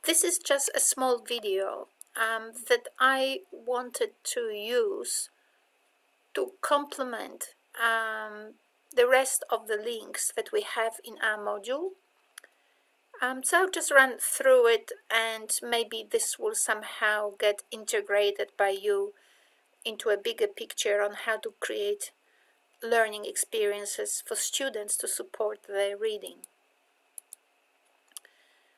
This is just a small video that I wanted to use to complement the rest of the links that we have in our module. So I'll just run through it, and maybe this will somehow get integrated by you into a bigger picture on how to create learning experiences for students to support their reading.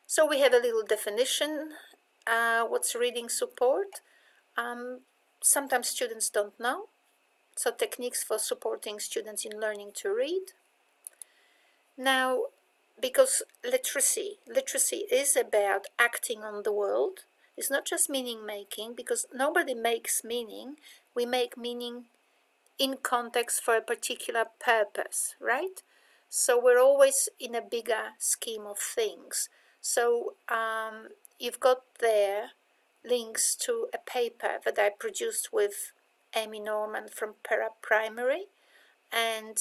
So we have a little definition. What's reading support? Sometimes students don't know. So techniques for supporting students in learning to read. Now, because literacy is about acting on the world. It's not just meaning making, because nobody makes meaning. We make meaning in context for a particular purpose, right? So we're always in a bigger scheme of things. So you've got there links to a paper that I produced with Amy Norman from Para Primary, and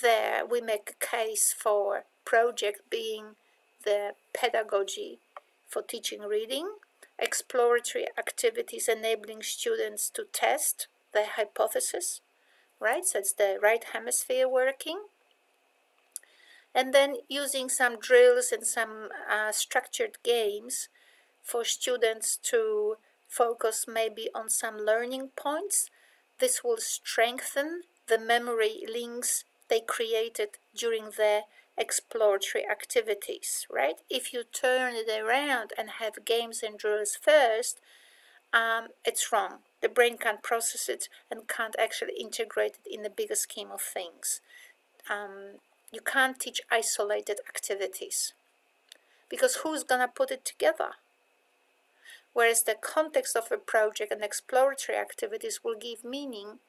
there we make a case for project being the pedagogy for teaching reading, exploratory activities enabling students to test their hypothesis, right? So it's the right hemisphere working. And then using some drills and some structured games for students to focus maybe on some learning points. This will strengthen the memory links they created during their exploratory activities, right? If you turn it around and have games and drills first, it's wrong. The brain can't process it and can't actually integrate it in the bigger scheme of things. You can't teach isolated activities, because who's gonna put it together? Whereas the context of a project and exploratory activities will give meaning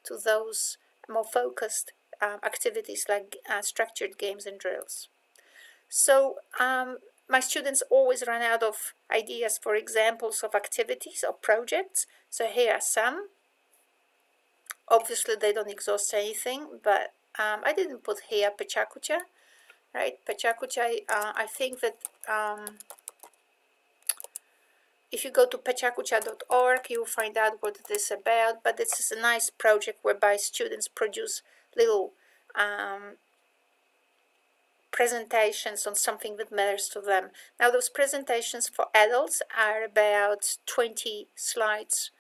to those more focused activities like structured games and drills. So my students always run out of ideas for examples of activities or projects. So here are some. Obviously they don't exhaust anything, but I didn't put here Pechakucha, right? Pechakucha, I think that if you go to pechakucha.org, you'll find out what it is about. But this is a nice project whereby students produce little presentations on something that matters to them. Now, those presentations for adults are about 20 slides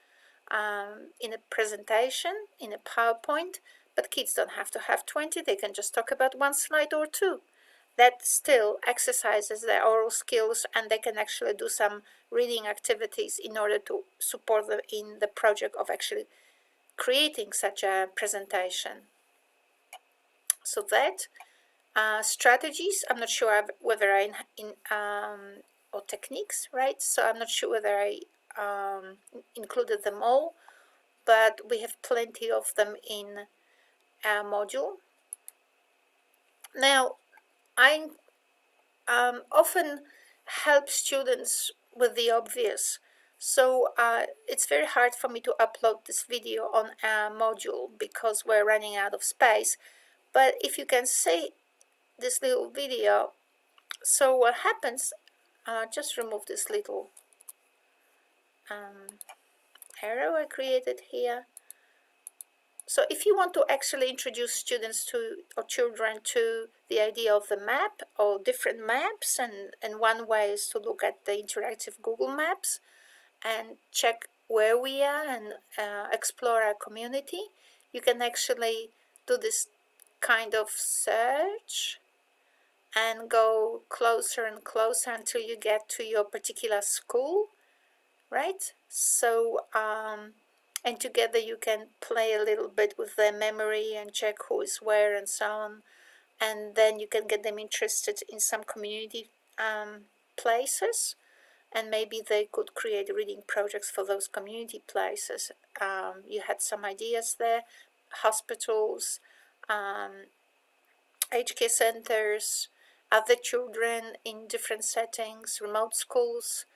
in a presentation, in a PowerPoint. But kids don't have to have 20. They can just talk about one slide or two. That still exercises their oral skills, and they can actually do some reading activities in order to support them in the project of actually creating such a presentation. So that strategies, I'm not sure whether I or techniques, right? So I'm not sure whether I included them all, but we have plenty of them in our module. Now, I often help students with the obvious. So it's very hard for me to upload this video on our module because we're running out of space. But if you can see this little video, so what happens, just remove this little arrow I created here. So if you want to actually introduce students to or children to the idea of the map or different maps, and one way is to look at the interactive Google Maps and check where we are and explore our community, you can actually do this kind of search and go closer and closer until you get to your particular school, right? So and together you can play a little bit with their memory and check who is where and so on, and then you can get them interested in some community places, and maybe they could create reading projects for those community places. You had some ideas there: hospitals, aged care centers, other children in different settings, remote schools,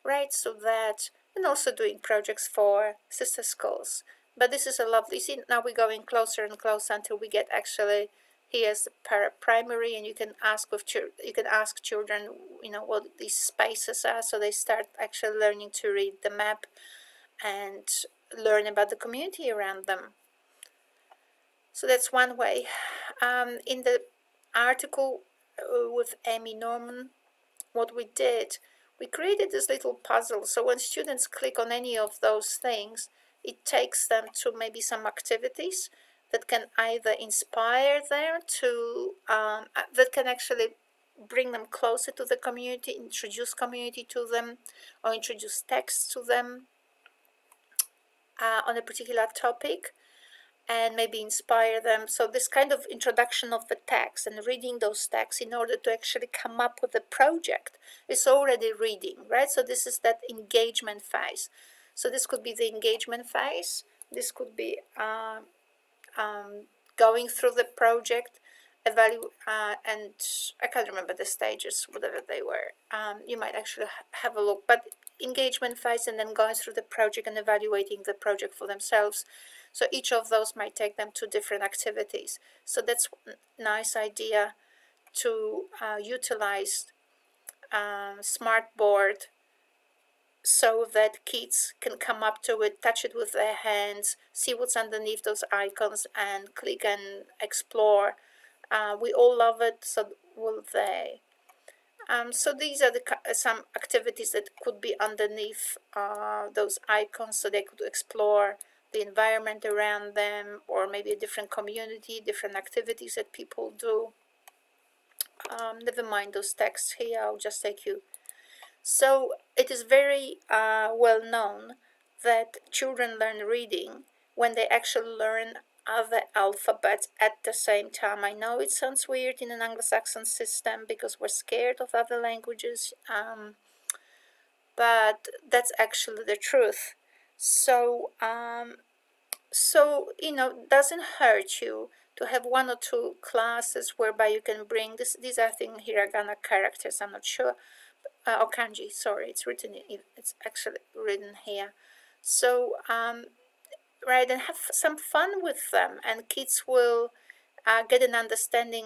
right? So that, and also doing projects for sister schools. But this is a lovely, see, now we're going closer and closer until we get actually Here's the primary, and you can ask children, what these spaces are, so they start actually learning to read the map and learn about the community around them. So that's one way. In the article with Amy Norman, what we did, we created this little puzzle. So when students click on any of those things, it takes them to maybe some activities that can either inspire them to, that can actually bring them closer to the community, introduce community to them, or introduce text to them on a particular topic, and maybe inspire them. So this kind of introduction of the text and reading those texts in order to actually come up with a project is already reading, right? So this is that engagement phase. So this could be the engagement phase. This could be going through the project, and I can't remember the stages, whatever they were. You might actually have a look, but engagement phase, and then going through the project and evaluating the project for themselves. So each of those might take them to different activities. So that's a nice idea to utilize Smartboard so that kids can come up to it, touch it with their hands, see what's underneath those icons, and click and explore. We all love it, so will they. So these are some activities that could be underneath those icons, so they could explore the environment around them, or maybe a different community, different activities that people do. Never mind those texts here, I'll just take you. So it is very well known that children learn reading when they actually learn other alphabets at the same time. I know it sounds weird in an Anglo-Saxon system because we're scared of other languages, but that's actually the truth. So doesn't hurt you to have one or two classes whereby you can bring this. These are, I think, hiragana characters. I'm not sure. Or kanji. Sorry, it's actually written here. So right, and have some fun with them, and kids will get an understanding,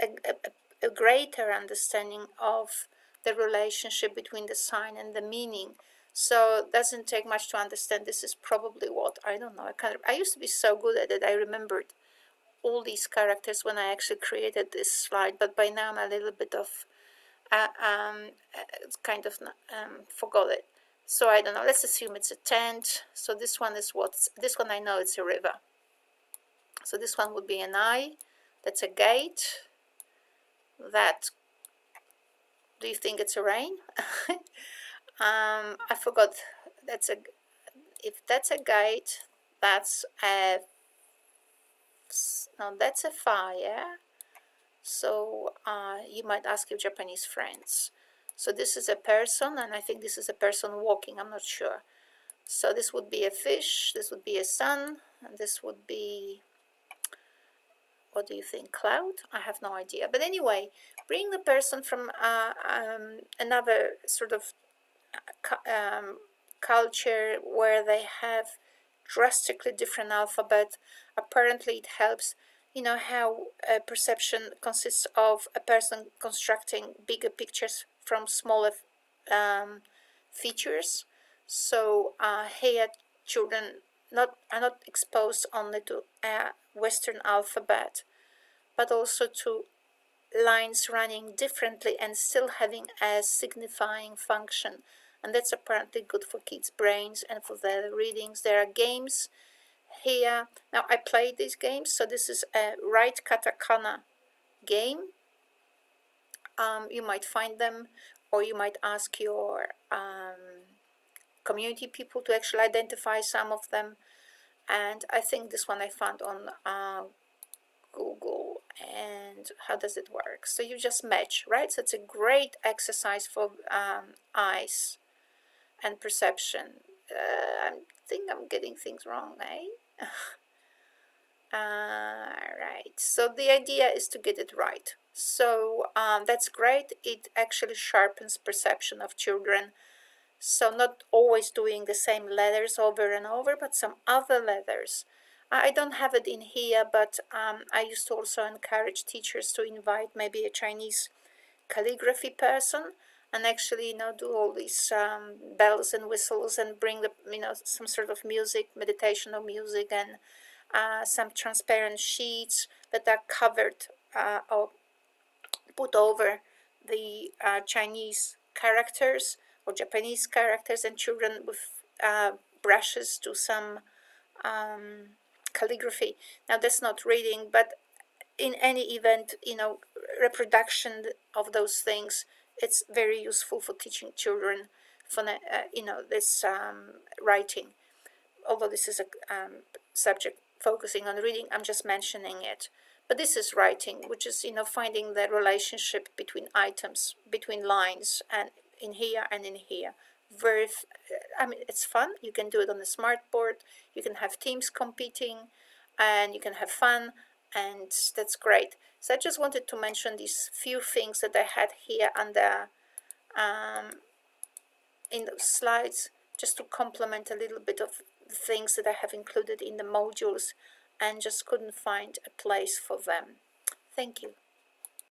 a greater understanding of the relationship between the sign and the meaning. So it doesn't take much to understand. This is probably what, I don't know. I used to be so good at it. I remembered all these characters when I actually created this slide, but by now I'm a little bit of kind of forgot it. So I don't know. Let's assume it's a tent. So this one is this one I know it's a river. So this one would be an eye. That's a gate. That, do you think it's a rain? I forgot. If that's a gate, that's that's a fire. So you might ask your Japanese friends. So this is a person, and I think this is a person walking. I'm not sure. So this would be a fish. This would be a sun, and this would be, what do you think, cloud? I have no idea. But anyway, bring the person from another sort of culture where they have drastically different alphabet. Apparently it helps. You know how perception consists of a person constructing bigger pictures from smaller features. So here children are not exposed only to Western alphabet, but also to lines running differently and still having a signifying function. And that's apparently good for kids' brains and for their readings. There are games here. Now I played these games, so this is a Write Katakana game. You might find them, or you might ask your community people to actually identify some of them. And I think this one I found on Google. And how does it work? So you just match, right? So it's a great exercise for eyes and perception. I think I'm getting things wrong, eh? Right. So the idea is to get it right. So that's great. It actually sharpens perception of children. So not always doing the same letters over and over, but some other letters. I don't have it in here, but I used to also encourage teachers to invite maybe a Chinese calligraphy person and actually do all these bells and whistles and bring the some sort of music, meditational music, and some transparent sheets that are covered or put over the Chinese characters or Japanese characters, and children with brushes do some calligraphy. Now that's not reading, but in any event, reproduction of those things, it's very useful for teaching children for this writing. Although this is a subject focusing on reading, I'm just mentioning it. But this is writing, which is finding the relationship between items, between lines, and in here and in here. I mean, it's fun. You can do it on a smart board. You can have teams competing, and you can have fun, and that's great. So I just wanted to mention these few things that I had here under in those slides, just to complement a little bit of the things that I have included in the modules and just couldn't find a place for them. Thank you.